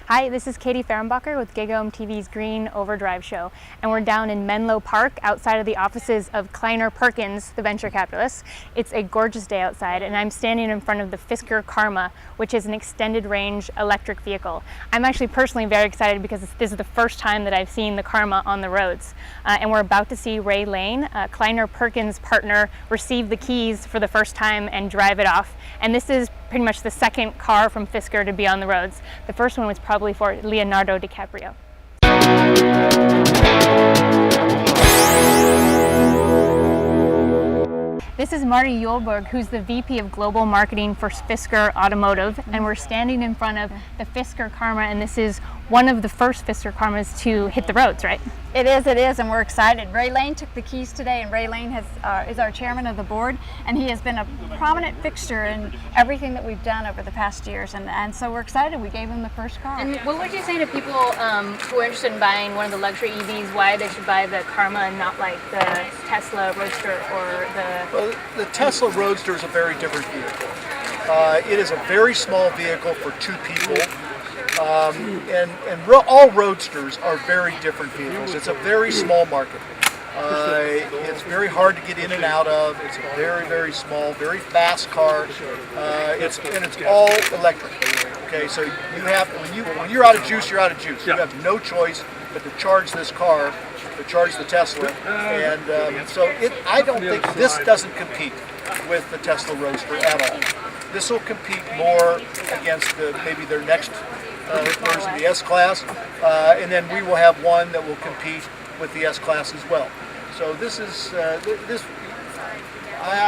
Hi, this is Katie Fehrenbacher with GigOhm TV's Green Overdrive show, and we're down in Menlo Park outside of the offices of Kleiner Perkins, the venture capitalist. It's a gorgeous day outside, and I'm standing in front of the Fisker Karma, which is an extended range electric vehicle. I'm actually personally very excited because this is the first time that I've seen the Karma on the roads. And we're about to see Ray Lane, Kleiner Perkins' partner, receive the keys for the first time and drive it off. And this is pretty much the second car from Fisker to be on the roads. The first one was probably for Leonardo DiCaprio. This is Marty Yolberg, who's the VP of Global Marketing for Fisker Automotive, and we're standing in front of the Fisker Karma, and this is one of the first Fisker Karmas to hit the roads, right? It is, and we're excited. Ray Lane took the keys today, and Ray Lane is our chairman of the board, and he has been a prominent fixture in everything that we've done over the past years, and so we're excited. We gave him the first car. And what would you say to people who are interested in buying one of the luxury EVs, why they should buy the Karma and not like the Tesla Roadster or the... Well, the Tesla Roadster is a very different vehicle. It is a very small vehicle for two people. All Roadsters are very different vehicles. It's a very small market. It's very hard to get in and out of. It's a very, very small, very fast car. It's all electric. Okay, so you have when you're out of juice, you're out of juice. You have no choice but to charge this car, to charge the Tesla, and I don't think this doesn't compete with the Tesla Roadster at all. This will compete more against maybe their next version, the S-Class, and then we will have one that will compete with the S-Class as well. So this is I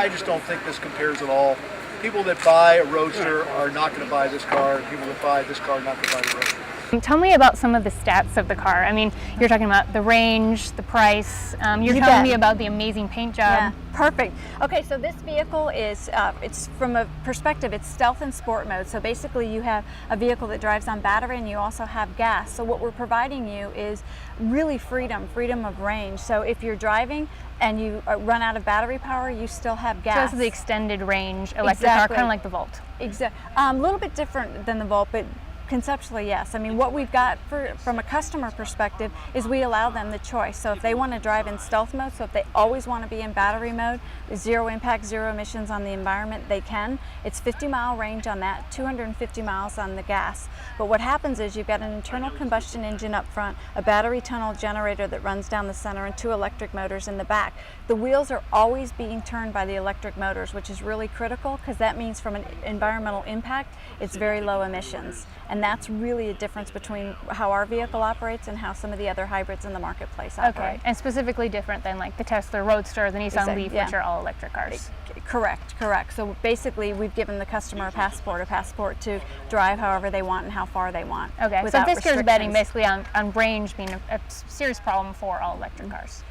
just don't think this compares at all. People that buy a Roadster are not going to buy this car. People that buy this car are not going to buy the Roadster. Tell me about some of the stats of the car. I mean, you're talking about the range, the price. You're telling me about the amazing paint job. Yeah, perfect. Okay, so this vehicle is, it's from a perspective, it's stealth and sport mode. So basically you have a vehicle that drives on battery and you also have gas. So what we're providing you is really freedom of range. So if you're driving and you run out of battery power, you still have gas. So this is the extended range electric car, kind of like the Volt. Exactly. A little bit different than the Volt, but conceptually, yes. I mean, what we've got from a customer perspective is we allow them the choice. So if they want to drive in stealth mode, so if they always want to be in battery mode, zero impact, zero emissions on the environment, they can. It's 50-mile range on that, 250 miles on the gas. But what happens is you've got an internal combustion engine up front, a battery tunnel generator that runs down the center, and two electric motors in the back. The wheels are always being turned by the electric motors, which is really critical because that means from an environmental impact, it's very low emissions. And that's really a difference between how our vehicle operates and how some of the other hybrids in the marketplace operate. Okay, and specifically different than like the Tesla Roadster, the Nissan Leaf, which are all electric cars. Correct. So basically we've given the customer a passport to drive however they want and how far they want. Okay, so Fisker is betting basically on range being a serious problem for all electric cars.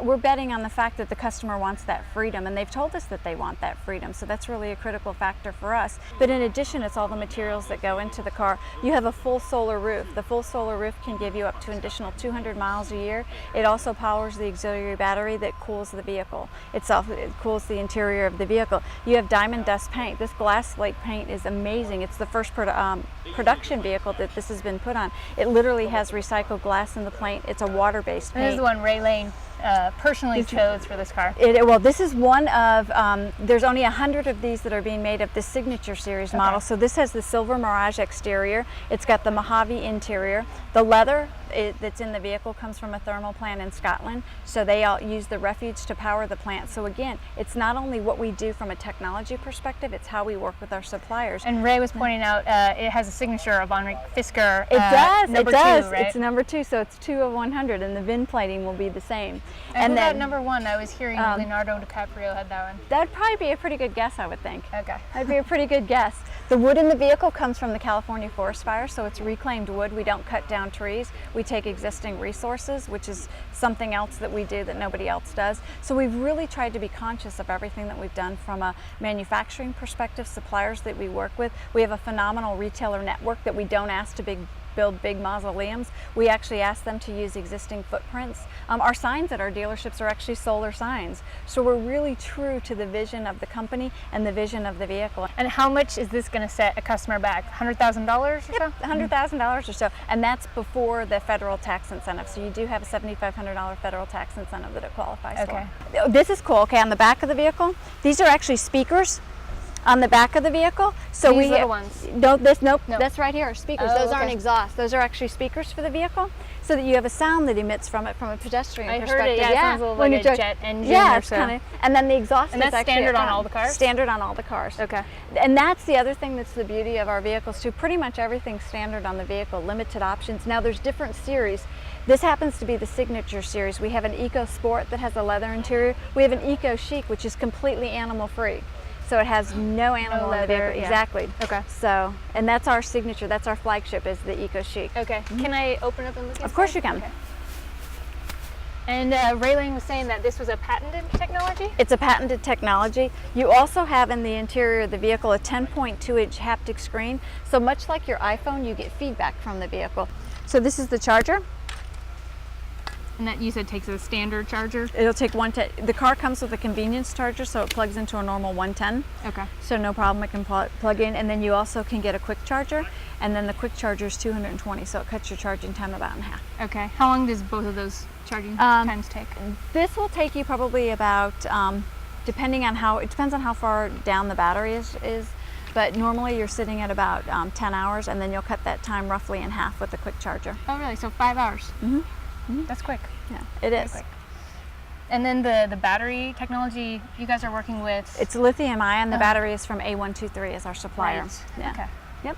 We're betting on the fact that the customer wants that freedom, and they've told us that they want that freedom, so that's really a critical factor for us. But in addition, it's all the materials that go into the car. You have a full solar roof. The full solar roof can give you up to an additional 200 miles a year. It also powers the auxiliary battery that cools the vehicle itself. It cools the interior of the vehicle. You have diamond dust paint. This glass slate paint is amazing. It's the first production vehicle that this has been put on. It literally has recycled glass in the paint. It's a water-based paint. This is the one Ray Lane personally chose for this car. Well, this is one of, there's only 100 of these that are being made of the Signature Series model. So this has the Silver Mirage exterior. It's got the Mojave interior. The leather that's in the vehicle comes from a thermal plant in Scotland. So they all use the refuse to power the plant. So again, it's not only what we do from a technology perspective, it's how we work with our suppliers. And Ray was pointing out it has a signature of on Fisker. It does. Number it does. 2, right? It's number 2, so it's 2 of 100, and the VIN plating will be the same. And then number 1, I was hearing Leonardo DiCaprio had that one. That'd probably be a pretty good guess, I would think. Okay. That'd be a pretty good guess. The wood in the vehicle comes from the California forest fire, so it's reclaimed wood. We don't cut down trees. We take existing resources, which is something else that we do that nobody else does. So we've really tried to be conscious of everything that we've done from a manufacturing perspective, suppliers that we work with. We have a phenomenal retailer network that we don't ask to build big mausoleums. We actually ask them to use existing footprints. Our signs at our dealerships are actually solar signs. So we're really true to the vision of the company and the vision of the vehicle. And how much is this going to set a customer back? $100,000 or so? $100,000 or so, and that's before the federal tax incentive. So you do have a $7,500 federal tax incentive that it qualifies for. This is cool. Okay, on the back of the vehicle, these are actually speakers on the back of the vehicle. So These little ones? Nope, that's right here, speakers. Oh, Those aren't exhaust. Those are actually speakers for the vehicle, so that you have a sound that emits from it from a pedestrian perspective. I heard it, yeah. It sounds a little like a jet engine yeah, or so. kind of. And then the exhaust And is that's actually standard at on front. all the cars? Standard on all the cars. Okay. And that's the other thing that's the beauty of our vehicles too. Pretty much everything's standard on the vehicle, limited options. Now there's different series. This happens to be the Signature series. We have an Eco Sport that has a leather interior. We have an Eco Chic, which is completely animal free. So it has no animal in the vehicle. yeah. Exactly. Okay. So, and that's our signature, that's our flagship, is the Eco Chic. Okay. Can I open up and look inside? Of course you can. Okay. And Raylan was saying that this was a patented technology? It's a patented technology. You also have in the interior of the vehicle a 10.2-inch haptic screen. So much like your iPhone, you get feedback from the vehicle. So this is the charger. And that you said takes a standard charger? It'll take the car comes with a convenience charger, so it plugs into a normal 110. Okay. So no problem, it can plug in. And then you also can get a quick charger, and then the quick charger is 220, so it cuts your charging time about in half. Okay. How long does both of those charging times take? This will take you probably about, depending on it depends on how far down the battery is, but normally you're sitting at about 10 hours, and then you'll cut that time roughly in half with a quick charger. Oh, really? So 5 hours? Mm-hmm. That's quick. Yeah, it is. Quick. And then the battery technology you guys are working with? It's lithium ion. The battery is from A123 as our supplier. Right. Yeah. Okay. Yep.